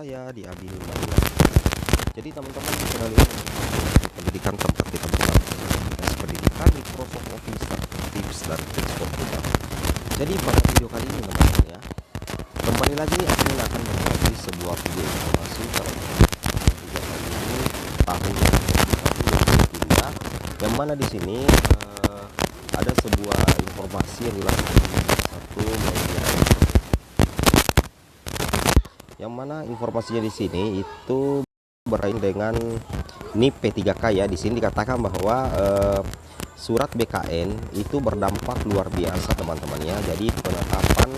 saya di Abi Nurmawati. Jadi teman-teman, channel ini pendidikan tempat kita berbagi pendidikan di Microsoft Office, tips dan trik komputer. Jadi pada video kali ini teman-teman ya, kembali lagi admin akan berbagi sebuah video informasi terkait tahun 2022, yang mana di sini ada sebuah informasi yang dilakukan satu media, yang mana informasinya di sini itu berkaitan dengan NIP P3K ya. Di sini dikatakan bahwa surat BKN itu berdampak luar biasa teman-teman ya. Jadi penetapan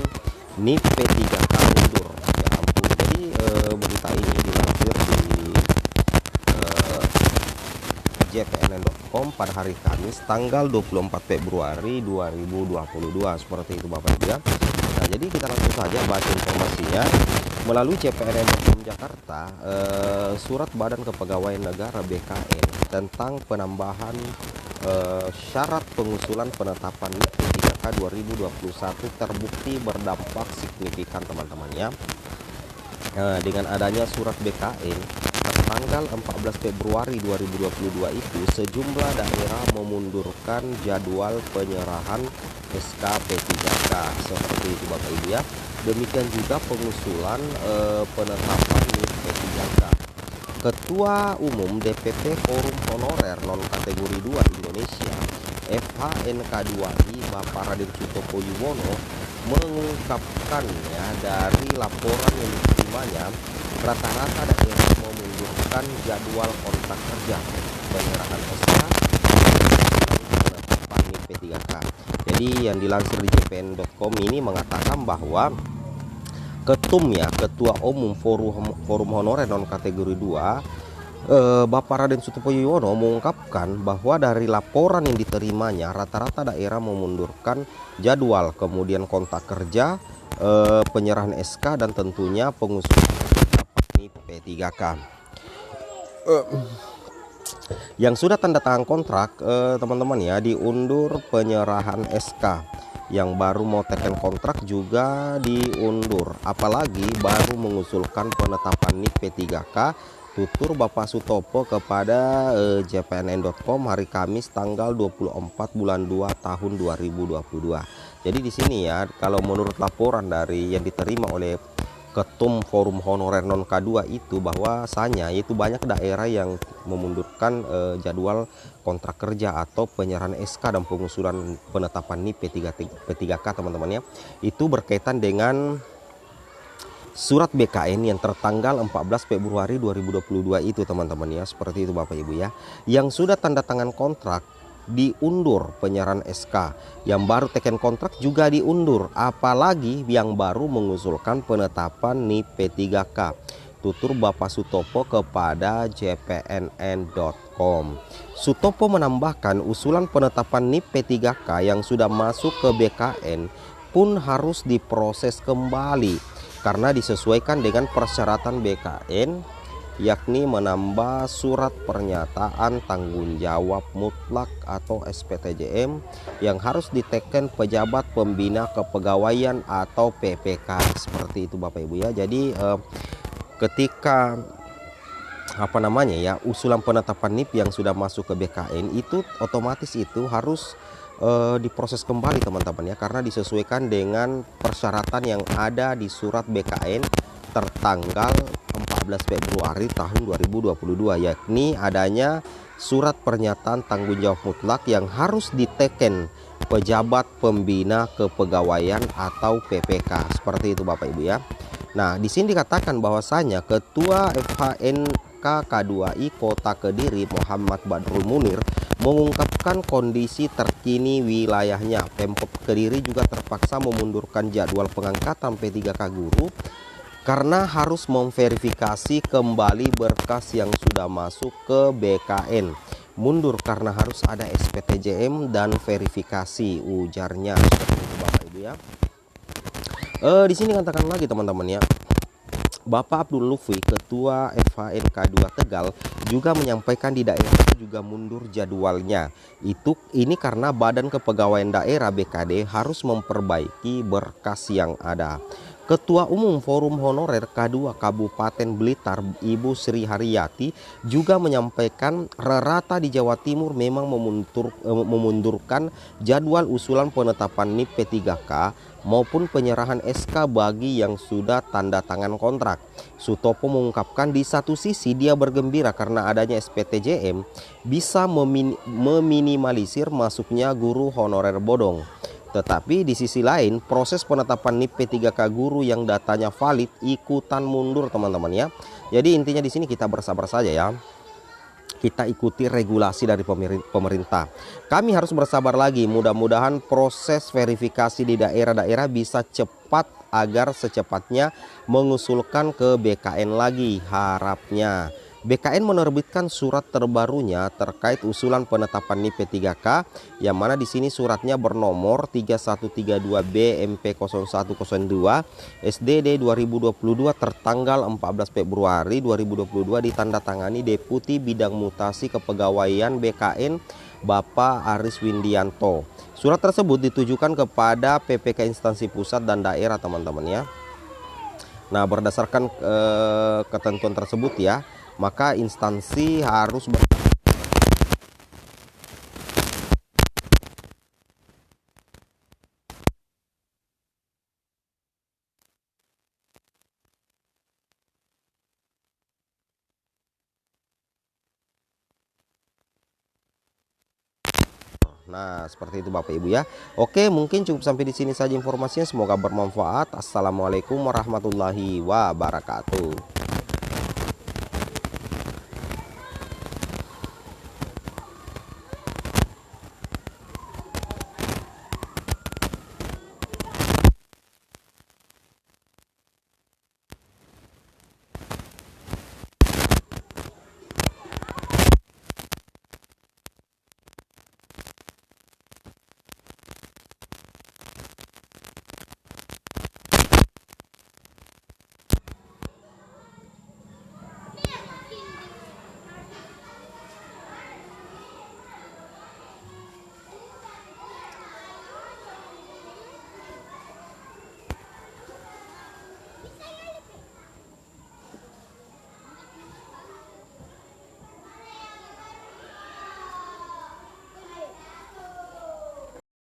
NIP P3K mundur. Ya ampun. Jadi berita ini dilansir di jpnn.com pada hari Kamis tanggal 24 Februari 2022 seperti itu Bapak Ibu ya. Nah, jadi kita langsung saja baca informasinya. Melalui CPNN.com Jakarta, surat Badan Kepegawaian Negara BKN tentang penambahan syarat pengusulan penetapan NIP P3K 2021 terbukti berdampak signifikan teman-teman ya. Dengan adanya surat BKN tanggal 14 Februari 2022 itu, sejumlah daerah memundurkan jadwal penyerahan SK P3K seperti itu Bapak Ibu ya. Demikian juga pengusulan penetapan NIP P3K. Ketua Umum DPP Forum Honorer Non Kategori 2 Indonesia FHNK2I Bapak Raden Sutopo Yuwono mengungkapkannya dari laporan yang diterimanya, rata-rata daerah memundurkan jadwal kontrak kerja penyerahan SK penetapan NIP P3K. Jadi yang dilansir di jpn.com ini mengatakan bahwa Ketua Umum Forum Honorer Non Kategori 2 Bapak Raden Sutopo Yuwono mengungkapkan bahwa dari laporan yang diterimanya, rata-rata daerah memundurkan jadwal, kemudian kontrak kerja, penyerahan SK, dan tentunya pengusulan NIP P3K. Yang sudah tanda tangan kontrak teman-teman ya, diundur penyerahan SK. Yang baru mau teken kontrak juga diundur, apalagi baru mengusulkan penetapan NIP P3K, tutur Bapak Sutopo kepada jpnn.com hari Kamis tanggal 24 bulan 2 tahun 2022. Jadi di sini ya, kalau menurut laporan dari yang diterima oleh Ketum Forum Honorer Non K2 itu, bahwasanya itu banyak daerah yang memundurkan jadwal kontrak kerja atau penyerahan SK dan pengusulan penetapan NIP P3K teman-teman ya. Itu berkaitan dengan surat BKN yang tertanggal 14 Februari 2022 itu teman-teman ya. Seperti itu Bapak Ibu ya. Yang sudah tanda tangan kontrak diundur penyerahan SK, yang baru teken kontrak juga diundur, apalagi yang baru mengusulkan penetapan NIP P3K, tutur Bapak Sutopo kepada jpnn.com. Sutopo menambahkan usulan penetapan NIP P3K yang sudah masuk ke BKN pun harus diproses kembali karena disesuaikan dengan persyaratan BKN, yakni menambah surat pernyataan tanggung jawab mutlak atau SPTJM yang harus diteken pejabat pembina kepegawaian atau PPK. Seperti itu Bapak Ibu ya. Jadi ketika usulan penetapan NIP yang sudah masuk ke BKN itu otomatis itu harus diproses kembali teman-teman ya, karena disesuaikan dengan persyaratan yang ada di surat BKN tertanggal 14 Februari tahun 2022, yakni adanya surat pernyataan tanggung jawab mutlak yang harus diteken pejabat pembina kepegawaian atau PPK. Seperti itu Bapak Ibu ya. Nah, di sini dikatakan bahwasanya Ketua FHNK2I Kota Kediri Muhammad Badrul Munir mengungkapkan kondisi terkini wilayahnya. Pemkot Kediri juga terpaksa memundurkan jadwal pengangkatan P3K guru karena harus memverifikasi kembali berkas yang sudah masuk ke BKN. Mundur karena harus ada SPTJM dan verifikasi, ujarnya. Seperti itu Bapak Ibu ya. Di sini katakan lagi teman-teman ya, Bapak Abdul Lutfi, Ketua FHNK2 Tegal, juga menyampaikan di daerah itu juga mundur jadwalnya. Ini karena Badan Kepegawaian Daerah BKD harus memperbaiki berkas yang ada. Ketua Umum Forum Honorer K2 Kabupaten Blitar, Ibu Sri Haryati, juga menyampaikan rata di Jawa Timur memang memundurkan jadwal usulan penetapan NIP P3K maupun penyerahan SK bagi yang sudah tanda tangan kontrak. Sutopo mengungkapkan di satu sisi dia bergembira karena adanya SPTJM bisa meminimalisir masuknya guru honorer bodong. Tetapi di sisi lain, proses penetapan NIP P3K guru yang datanya valid ikutan mundur, teman-teman ya. Jadi intinya di sini kita bersabar saja ya. Kita ikuti regulasi dari pemerintah. Kami harus bersabar lagi. Mudah-mudahan proses verifikasi di daerah-daerah bisa cepat agar secepatnya mengusulkan ke BKN lagi, harapnya. BKN menerbitkan surat terbarunya terkait usulan penetapan NIP P3K, yang mana di sini suratnya bernomor 3132 BMP 0102 SDD 2022 tertanggal 14 Februari 2022, ditandatangani Deputi Bidang Mutasi Kepegawaian BKN Bapak Aris Windianto. Surat tersebut ditujukan kepada PPK instansi pusat dan daerah, teman-teman ya. Nah, berdasarkan ketentuan tersebut ya, maka instansi harus Nah, seperti itu Bapak Ibu ya. Oke, mungkin cukup sampai di sini saja informasinya. Semoga bermanfaat. Assalamualaikum warahmatullahi wabarakatuh.